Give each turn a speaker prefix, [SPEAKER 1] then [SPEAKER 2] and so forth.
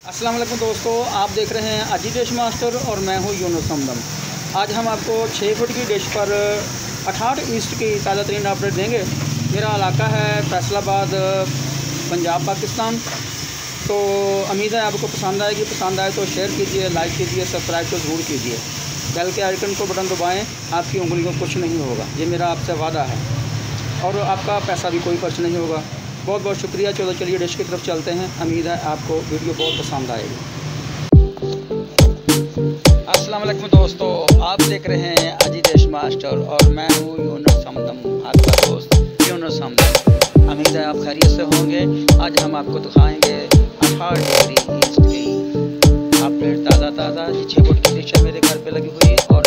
[SPEAKER 1] अस्सलाम वालेकुम दोस्तों, आप देख रहे हैं अजी डिश मास्टर और मैं हूं यूनुस हमदम। आज हम आपको 6 फुट की डिश पर 68 ईस्ट की ताज़ा तरीन अपडेट देंगे। मेरा इलाका है फैसलाबाद, पंजाब, पाकिस्तान। तो उम्मीद है आपको पसंद आएगी। पसंद आए तो शेयर कीजिए, लाइक कीजिए, सब्सक्राइब तो ज़रूर कीजिए। बेल के आइकन को बटन दबाएँ, आपकी उंगली को कुछ नहीं होगा, ये मेरा आपसे वादा है। और आपका पैसा भी कोई खर्च नहीं होगा। बहुत बहुत शुक्रिया। चलिए डिश की तरफ चलते हैं। उम्मीद है आपको वीडियो बहुत पसंद आएगी। अस्सलाम वालेकुम दोस्तों, आप देख रहे हैं अजी डिश मास्टर और मैं हूँ यूनुस हमदम, आपका दोस्त यूनुस हमदम। उम्मीद है आप खैरियत से होंगे। आज हम आपको दिखाएंगे 68 डिग्री ईस्ट की अपडेट ताज़ा 6 फुट की डिश है मेरे घर पे लगी हुई। और